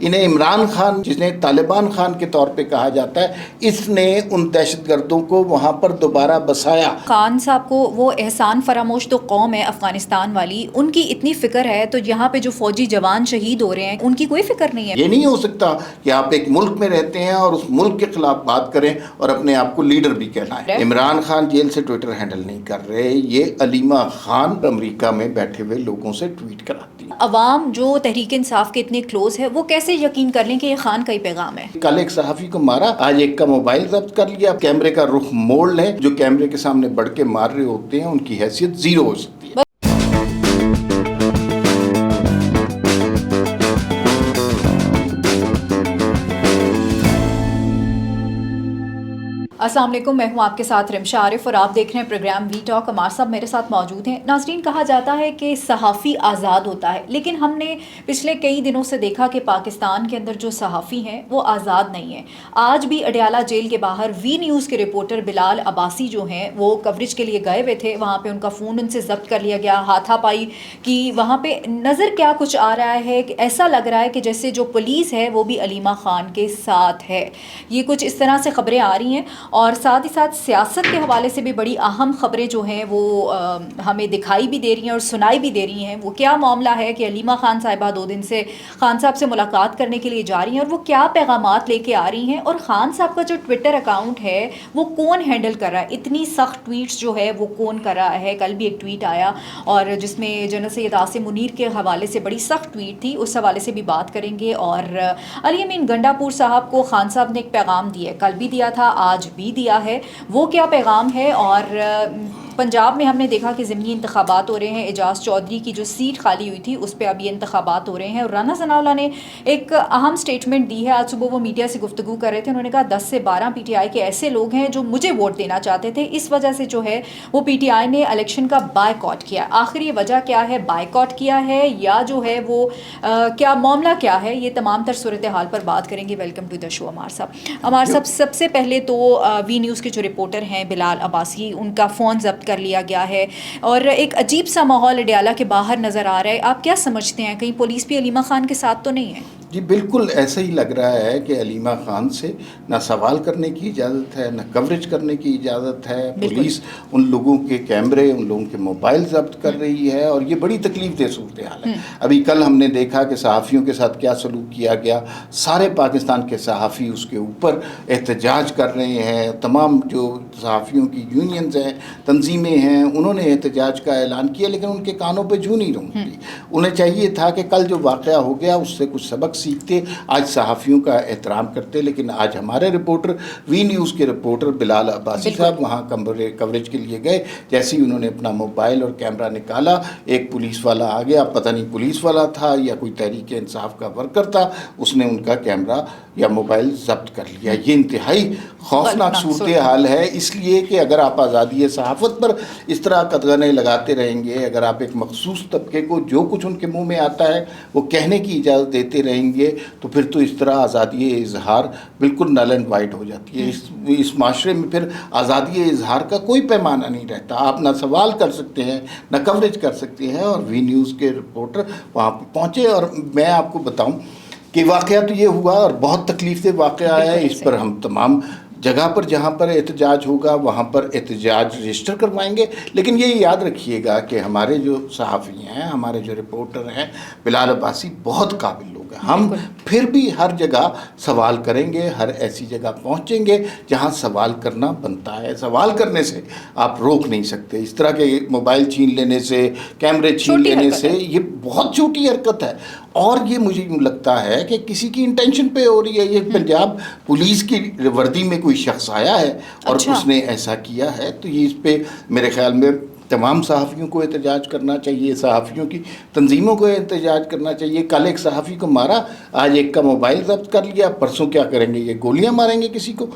انہیں عمران خان جسے طالبان خان کے طور پہ کہا جاتا ہے، اس نے ان دہشت گردوں کو وہاں پر دوبارہ بسایا۔ خان صاحب کو وہ احسان فراموش تو قوم ہے افغانستان والی، ان کی اتنی فکر ہے تو یہاں پہ جو فوجی جوان شہید ہو رہے ہیں ان کی کوئی فکر نہیں ہے۔ یہ نہیں ہو سکتا کہ آپ ایک ملک میں رہتے ہیں اور اس ملک کے خلاف بات کریں اور اپنے آپ کو لیڈر بھی کہلائیں۔ عمران خان جیل سے ٹویٹر ہینڈل نہیں کر رہے، یہ علیمہ خان امریکہ میں بیٹھے ہوئے لوگوں سے ٹویٹ کراتی ہے۔ عوام جو تحریک انصاف کے اتنے کلوز ہے وہ کیسے یقین کر لیں کہ یہ خان کا ہی پیغام ہے؟ کل ایک صحافی کو مارا، آج ایک کا موبائل ضبط کر لیا۔ کیمرے کا رخ موڑ لیں، جو کیمرے کے سامنے بڑھ کے مار رہے ہوتے ہیں ان کی حیثیت زیرو ہو سکتی ہے۔ السلام علیکم، میں ہوں آپ کے ساتھ رمشا عارف اور آپ دیکھ رہے ہیں پروگرام وی ٹاک۔ عمار صاحب میرے ساتھ موجود ہیں۔ ناظرین، کہا جاتا ہے کہ صحافی آزاد ہوتا ہے، لیکن ہم نے پچھلے کئی دنوں سے دیکھا کہ پاکستان کے اندر جو صحافی ہیں وہ آزاد نہیں ہیں۔ آج بھی اڈیالہ جیل کے باہر وی نیوز کے رپورٹر بلال عباسی جو ہیں وہ کوریج کے لیے گئے ہوئے تھے، وہاں پہ ان کا فون ان سے ضبط کر لیا گیا، ہاتھا پائی کی۔ وہاں پہ نظر کیا کچھ آ رہا ہے کہ ایسا لگ رہا ہے کہ جیسے جو پولیس ہے وہ بھی علیمہ خان کے ساتھ ہے۔ یہ کچھ اس طرح سے خبریں آ رہی ہیں، اور ساتھ ہی ساتھ سیاست کے حوالے سے بھی بڑی اہم خبریں جو ہیں وہ ہمیں دکھائی بھی دے رہی ہیں اور سنائی بھی دے رہی ہیں۔ وہ کیا معاملہ ہے کہ علیمہ خان صاحبہ 2 دن سے خان صاحب سے ملاقات کرنے کے لیے جا رہی ہیں، اور وہ کیا پیغامات لے کے آ رہی ہیں، اور خان صاحب کا جو ٹویٹر اکاؤنٹ ہے وہ کون ہینڈل کر رہا ہے، اتنی سخت ٹویٹس جو ہے وہ کون کر رہا ہے۔ کل بھی ایک ٹویٹ آیا اور جس میں جنرل سید عاصم منیر کے حوالے سے بڑی سخت ٹویٹ تھی، اس حوالے سے بھی بات کریں گے۔ اور علی امین گنڈا پور صاحب کو خان صاحب نے ایک پیغام دیا ہے، کل بھی دیا تھا، آج بھی دیا ہے، وہ کیا پیغام ہے؟ اور پنجاب میں ہم نے دیکھا کہ ضمنی انتخابات ہو رہے ہیں، اعجاز چودھری کی جو سیٹ خالی ہوئی تھی اس پہ اب یہ انتخابات ہو رہے ہیں، اور رانا ثناءاللہ نے ایک اہم سٹیٹمنٹ دی ہے۔ آج صبح وہ میڈیا سے گفتگو کر رہے تھے، انہوں نے کہا 10 سے 12 پی ٹی آئی کے ایسے لوگ ہیں جو مجھے ووٹ دینا چاہتے تھے، اس وجہ سے جو ہے وہ پی ٹی آئی نے الیکشن کا بائیکاٹ کیا۔ آخر یہ وجہ کیا ہے، بائیکاٹ کیا ہے یا جو ہے وہ کیا معاملہ کیا ہے، یہ تمام تر صورتحال پر بات کریں گے۔ ویلکم ٹو دا شو عمار صاحب۔ عمار صاحب، سب سے پہلے تو وی نیوز کے جو رپورٹر ہیں بلال عباسی، ان کا فون ضبط کر لیا گیا ہے اور ایک عجیب سا ماحول اڈیالہ کے باہر نظر آ رہا ہے۔ آپ کیا سمجھتے ہیں، کہیں پولیس بھی علیمہ خان کے ساتھ تو نہیں ہے؟ جی بالکل ایسا ہی لگ رہا ہے کہ علیمہ خان سے نہ سوال کرنے کی اجازت ہے، نہ کوریج کرنے کی اجازت ہے۔ پولیس ان لوگوں کے کیمرے، ان لوگوں کے موبائل ضبط کر رہی ہے، اور یہ بڑی تکلیف دہ صورتحال ہے۔ ابھی کل ہم نے دیکھا کہ صحافیوں کے ساتھ کیا سلوک کیا گیا، سارے پاکستان کے صحافی اس کے اوپر احتجاج کر رہے ہیں۔ تمام جو صحافیوں کی یونینز ہیں، تنظیمیں ہیں، انہوں نے احتجاج کا اعلان کیا، لیکن ان کے کانوں پہ جوں نہیں رونگتی۔ انہیں چاہیے تھا کہ کل جو واقعہ ہو گیا اس سے کچھ سبق سیکھتے، آج صحافیوں کا احترام کرتے، لیکن آج ہمارے رپورٹر وی نیوز کے رپورٹر بلال عباسی صاحب وہاں کوریج کے لیے گئے، جیسے ہی انہوں نے اپنا موبائل اور کیمرہ نکالا، ایک پولیس والا آ گیا، پتہ نہیں پولیس والا تھا یا کوئی تحریک انصاف کا ورکر تھا، اس نے ان کا کیمرہ یا موبائل ضبط کر لیا۔ یہ انتہائی خوفناک صورتحال ہے، اس لیے کہ اگر آپ آزادی صحافت پر اس طرح قدغنیں لگاتے رہیں گے، اگر آپ ایک مخصوص طبقے کو جو کچھ ان کے منہ میں آتا ہے وہ کہنے کی اجازت دیتے رہیں گے، تو پھر تو اس طرح آزادی اظہار بالکل نل اینڈ وائٹ ہو جاتی ہے۔ اس معاشرے میں پھر آزادی اظہار کا کوئی پیمانہ نہیں رہتا، آپ نہ سوال کر سکتے ہیں نہ کوریج کر سکتے ہیں۔ اور وی نیوز کے رپورٹر وہاں پہ پہنچے، اور میں آپ کو بتاؤں کہ واقعہ تو یہ ہوا اور بہت تکلیف دہ واقعہ ہے، اس پر ہم تمام جگہ پر جہاں پر احتجاج ہوگا وہاں پر احتجاج رجسٹر کروائیں گے، لیکن یہ یاد رکھیے گا کہ ہمارے جو صحافی ہیں، ہمارے جو رپورٹر ہیں، بلال عباسی بہت قابل لوگ ہیں۔ ہم پھر بھی ہر جگہ سوال کریں گے، ہر ایسی جگہ پہنچیں گے جہاں سوال کرنا بنتا ہے۔ سوال کرنے سے آپ روک نہیں سکتے، اس طرح کے موبائل چھین لینے سے، کیمرے چھین لینے سے، یہ بہت چھوٹی حرکت ہے، اور یہ مجھے لگتا ہے کہ کسی کی انٹینشن پہ ہو رہی ہے۔ یہ پنجاب پولیس کی وردی میں کوئی شخص آیا ہے اور اس نے ایسا کیا ہے، تو یہ اس پہ میرے خیال میں تمام صحافیوں کو احتجاج کرنا چاہیے، صحافیوں کی تنظیموں کو احتجاج کرنا چاہیے۔ کل ایک صحافی کو مارا، آج ایک کا موبائل ضبط کر لیا، پرسوں کیا کریں گے، یہ گولیاں ماریں گے کسی کو۔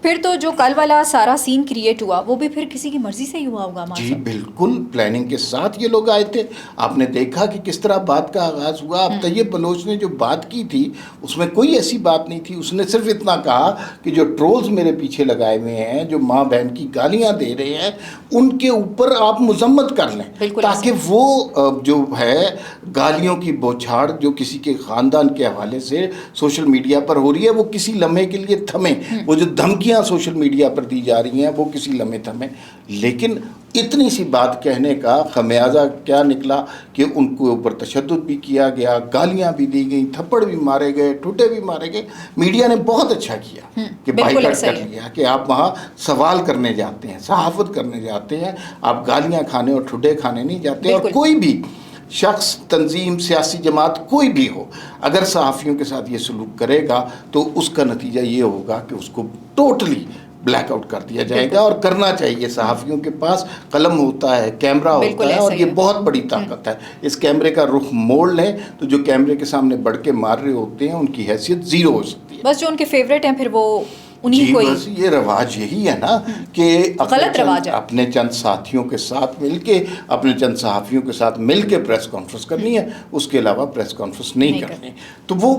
پھر تو جو کل والا سارا سین کریٹ ہوا وہ بھی پھر کسی کی مرضی سے ہی ہوا ہوگا ہمارے جی بالکل پلاننگ کے ساتھ یہ لوگ آئے تھے. آپ نے دیکھا کہ کس طرح بات کا آغاز ہوا. اب طیب بلوچ نے جو بات کی تھی اس میں کوئی ایسی بات نہیں تھی. اس نے صرف اتنا کہا کہ جو ٹرولز میرے پیچھے لگائے ہوئے ہیں, جو ماں بہن کی گالیاں دے رہے ہیں, ان کے اوپر آپ مذمت کر لیں تاکہ وہ جو ہے گالیوں کی بوچھاڑ جو کسی کے خاندان کے حوالے سے سوشل میڈیا پر ہو رہی ہے وہ کسی لمحے کے لیے تھمیں. وہ جو دھمکیاں سوشل میڈیا پر دی جا رہی ہیں وہ کسی لمحے تھمیں. لیکن اتنی سی بات کہنے کا خمیازہ کیا نکلا کہ ان کے اوپر تشدد بھی کیا گیا, گالیاں بھی دی گئیں, تھپڑ بھی مارے گئے, ٹھوٹے بھی مارے گئے. میڈیا نے بہت اچھا کیا کہ بائیکاٹ کر لیا کہ آپ وہاں سوال کرنے جاتے ہیں, صحافت کرنے جاتے ہیں, آپ گالیاں کھانے اور ٹھوٹے کھانے نہیں جاتے. اور کوئی بھی شخص, تنظیم, سیاسی جماعت کوئی بھی ہو, اگر صحافیوں کے ساتھ یہ سلوک کرے گا تو اس کا نتیجہ یہ ہوگا کہ اس کو ٹوٹلی بلیک آؤٹ کر دیا جائے گا. اور کرنا چاہیے. صحافیوں کے پاس قلم ہوتا ہے, کیمرہ ہوتا ہے, اور یہ بہت بڑی طاقت ہے. اس کیمرے کا رخ موڑ لیں تو جو کیمرے کے سامنے بڑھ کے مار رہے ہوتے ہیں ان کی حیثیت زیرو ہو سکتی ہے. بس جو ان کے فیوریٹ ہیں پھر وہ جی بس یہ رواج یہی ہے نا کہ غلط رواج ہے. اپنے چند ساتھیوں کے ساتھ مل کے, اپنے چند صحافیوں کے ساتھ مل کے پریس کانفرنس کرنی ہے, اس کے علاوہ پریس کانفرنس نہیں کرنی. تو وہ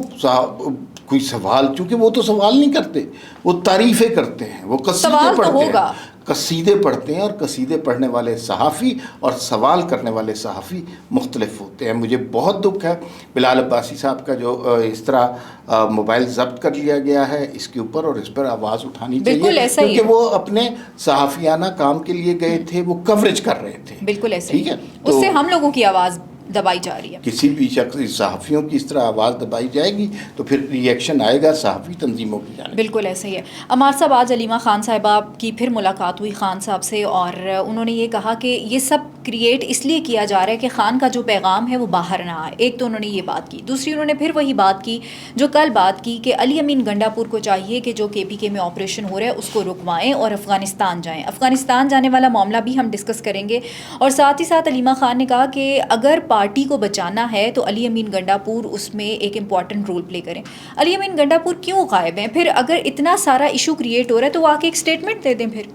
کوئی سوال, چونکہ وہ تو سوال نہیں کرتے, وہ تعریفیں کرتے ہیں, وہ قصیدے پڑھتے ہیں, قصیدے پڑھتے ہیں. اور قصیدے پڑھنے والے صحافی اور سوال کرنے والے صحافی مختلف ہوتے ہیں. مجھے بہت دکھ ہے بلال عباسی صاحب کا جو اس طرح موبائل ضبط کر لیا گیا ہے اس کے اوپر, اور اس پر آواز اٹھانی چاہیے کیونکہ وہ اپنے صحافیانہ کام کے لیے گئے تھے, وہ کوریج کر رہے تھے. بالکل ایسا ہی ہے. اس سے ہم لوگوں کی آواز دبائی جا رہی ہے. کسی بھی شخص صحافیوں کی اس طرح آواز دبائی جائے گی تو پھر ری ایکشن آئے گا صحافی تنظیموں کی جانب. بالکل ایسا ہی ہے. عمار صاحب, آج علیمہ خان صاحبہ کی پھر ملاقات ہوئی خان صاحب سے, اور انہوں نے یہ کہا کہ یہ سب کریٹ اس لیے کیا جا رہا ہے کہ خان کا جو پیغام ہے وہ باہر نہ آئے. ایک تو انہوں نے یہ بات کی. دوسری انہوں نے پھر وہی بات کی جو کل بات کی کہ علی امین گنڈا پور کو چاہیے کہ جو کے پی کے میں آپریشن ہو رہا ہے اس کو رکوائیں اور افغانستان جائیں. افغانستان جانے والا معاملہ بھی ہم ڈسکس کریں گے. اور ساتھ ہی ساتھ علیمہ خان نے کہا کہ اگر پارٹی کو بچانا ہے تو علی امین گنڈا پور اس میں ایک امپورٹنٹ رول پلے کریں. علی امین گنڈا پور کیوں غائب ہیں؟ پھر اگر اتنا سارا ایشو کریٹ ہو رہا ہے تو وہ آ کے ایک اسٹیٹمنٹ دے دیں. پھر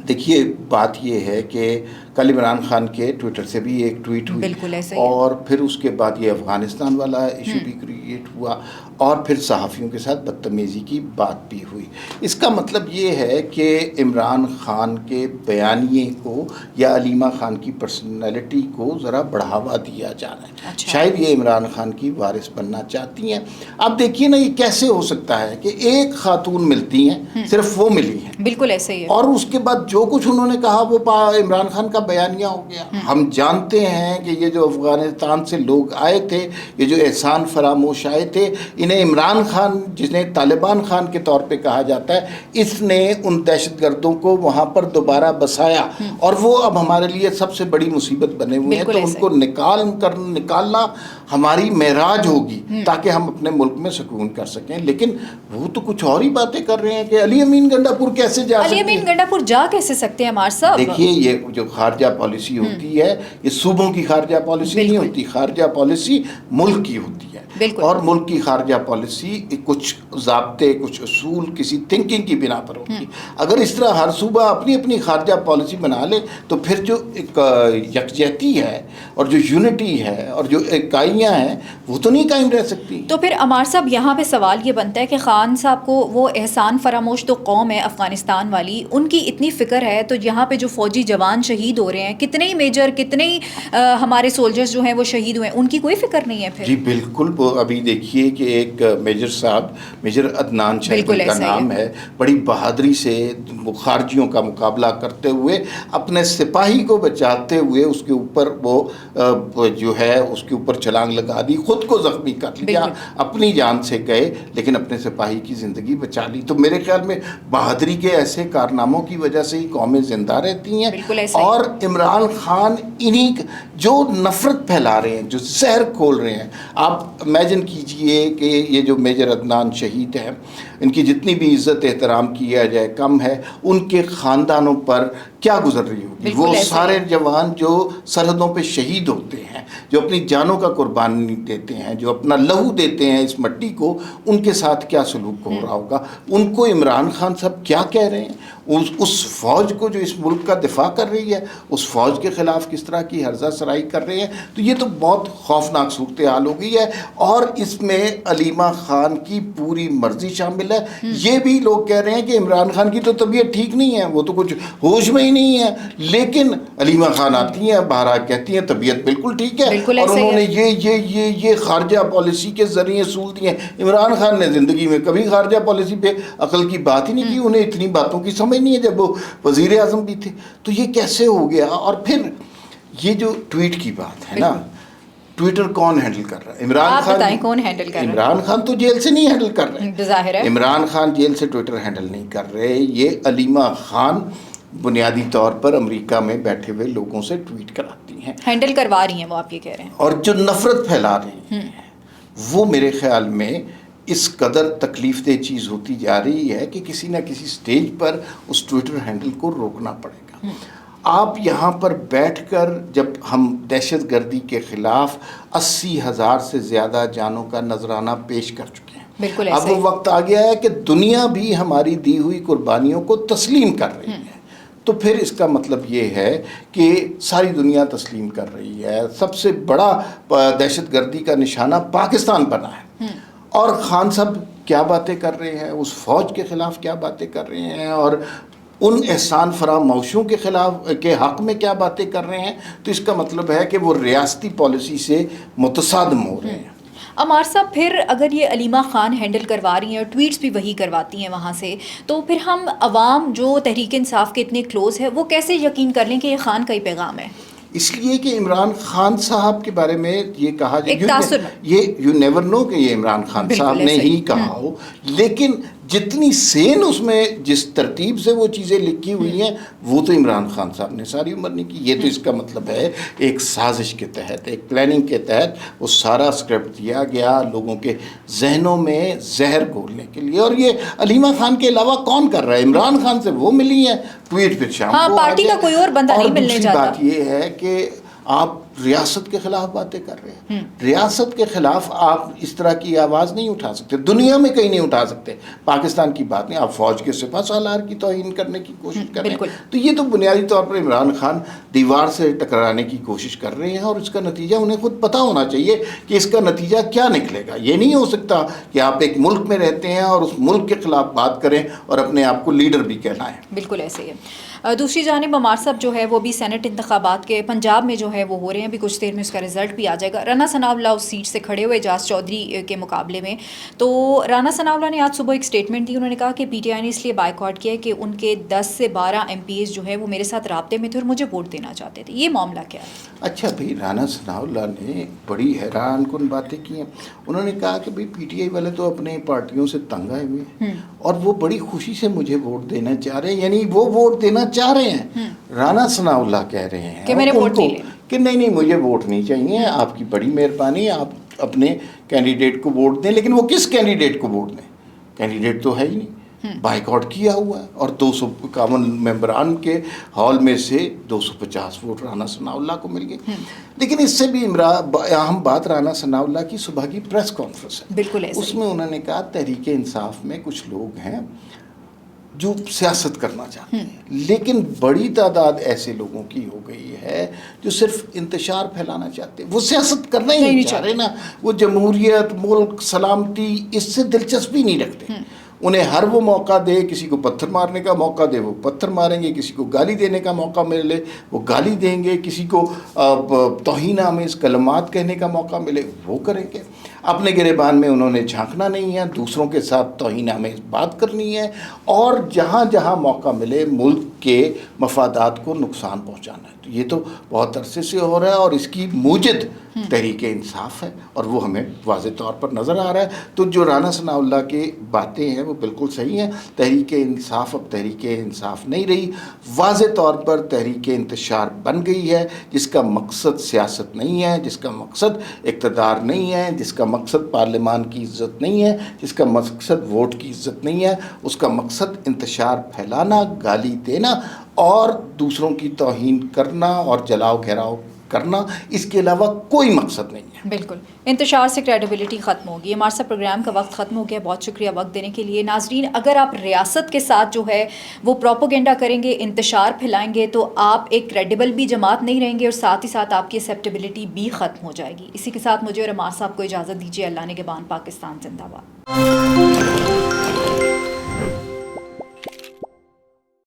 دیکھیے بات یہ ہے کہ کل عمران خان کے ٹویٹر سے بھی ایک ٹویٹ ہوئی, اور پھر اس کے بعد یہ افغانستان والا ایشو بھی کریٹ ہوا, اور پھر صحافیوں کے ساتھ بدتمیزی کی بات بھی ہوئی. اس کا مطلب یہ ہے کہ عمران خان کے بیانیے کو یا علیمہ خان کی پرسنالٹی کو ذرا بڑھاوا دیا جا رہا ہے. شاید یہ عمران خان کی وارث بننا چاہتی ہیں. اب دیکھیے نا یہ کیسے ہو سکتا ہے کہ ایک خاتون ملتی ہیں, صرف وہ ملی ہیں. بالکل ایسے ہی ہے. اور اس کے بعد جو کچھ انہوں نے کہا وہ عمران خان کا بیانیہ ہو گیا. ہم جانتے ہیں کہ یہ جو افغانستان سے لوگ آئے تھے, یہ جو احسان فراموش آئے تھے, انہیں عمران خان جنہیں طالبان خان کے طور پہ کہا جاتا ہے, اس نے ان دہشت گردوں کو وہاں پر دوبارہ بسایا, اور وہ اب ہمارے لیے سب سے بڑی مصیبت بنے ہوئے ہیں. تو ان کو نکالنا ہماری معراج ہوگی تاکہ ہم اپنے ملک میں سکون کر سکیں. لیکن وہ تو کچھ اور ہی باتیں کر رہے ہیں کہ علی امین گنڈا پور کیسے جا سکتے ہیں. علی امین گنڈا پور جا کیسے سکتے ہیں ہمارے صاحب؟ دیکھیے یہ جو خارجہ پالیسی ہوتی ہے یہ صوبوں کی خارجہ پالیسی نہیں ہوتی. خارجہ پالیسی ملک کی ہوتی ہے, اور ملک کی خارجہ پالیسی کچھ ضابطے, کچھ اصول, کسی تھنکنگ کی بنا پر ہوتی ہے. اگر اس طرح ہر صوبہ اپنی اپنی خارجہ پالیسی بنا لے تو پھر جو ایک یکجہتی ہے اور جو یونٹی ہے اور جو اکائیاں ہیں وہ تو نہیں قائم رہ سکتی. تو پھر عمار صاحب یہاں پہ سوال یہ بنتا ہے کہ خان صاحب کو وہ احسان فراموش تو قوم ہے افغانستان والی, ان کی اتنی فکر ہے, تو یہاں پہ جو فوجی جوان شہید ہو رہے ہیں, کتنے ہی میجر, کتنے ہی ہمارے سولجرز جو ہیں وہ شہید ہوئے ہیں, ان کی کوئی فکر نہیں ہے پھر. جی بالکل. وہ ابھی دیکھیے کہ ایک میجر صاحب, میجر عدنان شہید کا نام ہے, بڑی بہادری سے خارجیوں کا مقابلہ کرتے ہوئے اپنے سپاہی کو بچاتے ہوئے اس کے اوپر وہ جو ہے اس کے اوپر چھلانگ لگا دی, خود کو زخمی کر لیا, اپنی جان سے گئے لیکن اپنے سپاہی کی زندگی بچا لی. تو میرے خیال میں بہادری کے ایسے کارناموں کی وجہ سے ہی قومیں زندہ رہتی ہیں. اور عمران خان انہیں جو نفرت پھیلا رہے ہیں, جو زہر کھول رہے ہیں, آپ امیجن کیجئے کہ یہ جو میجر عدنان شہید ہیں، ان کی جتنی بھی عزت احترام کیا جائے کم ہے، ان کے خاندانوں پر کیا گزر رہی ہوگی. وہ سارے جوان جو سرحدوں پہ شہید ہوتے ہیں، جو اپنی جانوں کا قربانی دیتے ہیں، جو اپنا لہو دیتے ہیں اس مٹی کو، ان کے ساتھ کیا سلوک ہو رہا ہوگا. ان کو عمران خان صاحب کیا کہہ رہے ہیں، اس فوج کو جو اس ملک کا دفاع کر رہی ہے، اس فوج کے خلاف کس طرح کی ہرزہ سرائی کر رہے ہیں. تو یہ تو بہت خوفناک صورتحال ہو گئی ہے، اور اس میں علیمہ خان کی پوری مرضی شامل ہے. یہ بھی لوگ کہہ رہے ہیں کہ عمران خان کی تو طبیعت ٹھیک نہیں ہے، وہ تو کچھ ہوش میں ہی نہیں ہے، لیکن علیمہ خان آتی ہیں باہر کہتی ہیں طبیعت بالکل ٹھیک ہے، اور انہوں نے یہ خارجہ پالیسی کے ذریعے اصول دیے. عمران خان نے زندگی میں کبھی خارجہ پالیسی پہ عقل کی بات ہی نہیں کی، انہیں اتنی باتوں کی سمجھ نہیں ہے جب وہ وزیر اعظم بھی تھے. تو یہ کیسے ہو گیا؟ اور پھر یہ جو ٹویٹ کی بات ہے نا، ٹویٹر کون ہینڈل کر رہا ہے؟ عمران خان. کون ہینڈل کر رہا ہے؟ عمران خان تو جیل سے نہیں ہینڈل کر رہے، ظاہر ہے عمران خان جیل سے ٹویٹر ہینڈل نہیں کر رہے. یہ علیمہ خان بنیادی طور پر امریکہ میں بیٹھے ہوئے لوگوں سے ٹویٹ کراتی ہیں، ہینڈل کروا رہی ہیں وہ، آپ یہ کہہ رہے ہیں. اور جو نفرت پھیلا رہی ہیں وہ میرے خیال میں اس قدر تکلیف دہ چیز ہوتی جا رہی ہے کہ کسی نہ کسی سٹیج پر اس ٹویٹر ہینڈل کو روکنا پڑے گا. آپ یہاں پر بیٹھ کر جب ہم دہشت گردی کے خلاف 80,000 سے زیادہ جانوں کا نذرانہ پیش کر چکے ہیں، بالکل اب وہ وقت آ گیا ہے کہ دنیا بھی ہماری دی ہوئی قربانیوں کو تسلیم کر رہی ہے. تو پھر اس کا مطلب یہ ہے کہ ساری دنیا تسلیم کر رہی ہے. سب سے بڑا دہشت گردی کا نشانہ پاکستان بنا ہے، اور خان صاحب کیا باتیں کر رہے ہیں، اس فوج کے خلاف کیا باتیں کر رہے ہیں، اور ان احسان فراموشوں کے خلاف کے حق میں کیا باتیں کر رہے ہیں. تو اس کا مطلب ہے کہ وہ ریاستی پالیسی سے متصادم ہو رہے ہیں. عمار صاحب، پھر اگر یہ علیمہ خان ہینڈل کروا رہی ہیں اور ٹویٹس بھی وہی کرواتی ہیں وہاں سے، تو پھر ہم عوام جو تحریک انصاف کے اتنے کلوز ہے وہ کیسے یقین کر لیں کہ یہ خان کا ہی پیغام ہے؟ اس لیے کہ عمران خان صاحب کے بارے میں یہ کہا جائے، یہ یو نیور نو کہ یہ عمران خان صاحب نے ہی کہا ہو، لیکن جتنی سین اس میں جس ترتیب سے وہ چیزیں لکھی ہوئی ہیں وہ تو عمران خان صاحب نے ساری عمر نہیں کی. یہ تو اس کا مطلب ہے ایک سازش کے تحت، ایک پلاننگ کے تحت وہ سارا اسکرپٹ دیا گیا لوگوں کے ذہنوں میں زہر گھولنے کے لیے. اور یہ علیمہ خان کے علاوہ کون کر رہا ہے؟ عمران خان سے وہ ملی ہیں ٹویٹ پھر شام کو پارٹی کا کوئی اور بندہ نہیں ملنے جاتا. بات یہ ہے کہ آپ ریاست کے خلاف باتیں کر رہے ہیں، ریاست کے خلاف آپ اس طرح کی آواز نہیں اٹھا سکتے، دنیا میں کہیں نہیں اٹھا سکتے. پاکستان کی بات نہیں، آپ فوج کے سپہ سالار کی توہین کرنے کی کوشش کر رہے ہیں. تو یہ تو بنیادی طور پر عمران خان دیوار سے ٹکرانے کی کوشش کر رہے ہیں، اور اس کا نتیجہ انہیں خود پتہ ہونا چاہیے کہ اس کا نتیجہ کیا نکلے گا. یہ نہیں ہو سکتا کہ آپ ایک ملک میں رہتے ہیں اور اس ملک کے خلاف بات کریں اور اپنے آپ کو لیڈر بھی کہلائیں. بالکل ایسے ہی ہے. دوسری جانب عمار صاحب جو ہے وہ بھی سینٹ انتخابات کے پنجاب میں جو ہے وہ ہو رہے ہیں، ابھی کچھ دیر میں اس کا رزلٹ بھی آ جائے گا. رانا ثناء اللہ اس سیٹ سے کھڑے ہوئے اعجاز چودھری کے مقابلے میں. تو رانا ثناء اللہ نے آج صبح ایک اسٹیٹمنٹ دی، انہوں نے کہا کہ پی ٹی آئی نے اس لیے بائیکاٹ کیا ہے کہ ان کے 10 سے 12 ایم پی ایز جو ہے وہ میرے ساتھ رابطے میں تھے اور مجھے ووٹ دینا چاہتے تھے. یہ معاملہ کیا ہے؟ اچھا بھائی، رانا ثناء اللہ نے بڑی حیران کن باتیں کی ہیں. انہوں نے کہا کہ بھائی پی ٹی آئی والے تو اپنے پارٹیوں سے تنگ آئے ہوئے ہیں اور وہ بڑی خوشی سے مجھے ووٹ دینا چاہ رہے ہیں، یعنی وہ ووٹ دینا چاہ رہے ہیں. رانا ثناء اللہ کہہ رہے ہیں کہ میرے ووٹ نہیں کہ نہیں مجھے ووٹ نہیں چاہیے، آپ کی بڑی مہربانی، آپ اپنے کینڈیڈیٹ کو ووٹ دیں. لیکن وہ کس کینڈیڈیٹ کو ووٹ دیں؟ کینڈیڈیٹ تو ہے ہی نہیں، بائیکاٹ کیا ہوا ہے. اور 251 ممبران کے ہال میں سے 250 ووٹ رانا ثناء اللہ کو مل گئے. لیکن اس سے بھی اہم بات رانا ثناء اللہ کی صبح کی پریس کانفرنس ہے. بالکل اس میں انہوں نے کہا تحریک انصاف میں کچھ لوگ ہیں جو سیاست کرنا چاہتے ہیں، لیکن بڑی تعداد ایسے لوگوں کی ہو گئی ہے جو صرف انتشار پھیلانا چاہتے ہیں، وہ سیاست کرنا ہی نہیں چاہ رہے نا. وہ جمہوریت، ملک، سلامتی اس سے دلچسپی نہیں رکھتے. انہیں ہر وہ موقع دے، کسی کو پتھر مارنے کا موقع دے وہ پتھر ماریں گے، کسی کو گالی دینے کا موقع ملے وہ گالی دیں گے، کسی کو توہین آمیز کلمات کہنے کا موقع ملے وہ کریں گے. اپنے گریبان میں انہوں نے جھانکنا نہیں ہے، دوسروں کے ساتھ توہین آمیز بات کرنی ہے، اور جہاں جہاں موقع ملے ملک کے مفادات کو نقصان پہنچانا ہے. تو یہ تو بہت عرصے سے ہو رہا ہے اور اس کی موجد تحریک انصاف ہے اور وہ ہمیں واضح طور پر نظر آ رہا ہے. تو جو رانا ثناء اللہ کی باتیں ہیں وہ بالکل صحیح ہیں. تحریک انصاف اب تحریک انصاف نہیں رہی، واضح طور پر تحریک انتشار بن گئی ہے، جس کا مقصد سیاست نہیں ہے، جس کا مقصد اقتدار نہیں ہے، جس کا مقصد پارلیمان کی عزت نہیں ہے، جس کا مقصد ووٹ کی عزت نہیں ہے. اس کا مقصد انتشار پھیلانا، گالی دینا اور دوسروں کی توہین کرنا اور جلاؤ گھیراؤ کرنا، اس کے علاوہ کوئی مقصد نہیں ہے. بالکل، انتشار سے کریڈیبلٹی ختم ہوگی. ہمارے ساتھ پروگرام کا وقت ختم ہو گیا. بہت شکریہ وقت دینے کے لیے. ناظرین، اگر آپ ریاست کے ساتھ جو ہے وہ پروپوگنڈا کریں گے، انتشار پھیلائیں گے، تو آپ ایک کریڈیبل بھی جماعت نہیں رہیں گے اور ساتھ ہی ساتھ آپ کی ایکسیپٹیبلٹی بھی ختم ہو جائے گی. اسی کے ساتھ مجھے اور عمار صاحب کو اجازت دیجیے. اللہ نگہبان. پاکستان زندہ باد.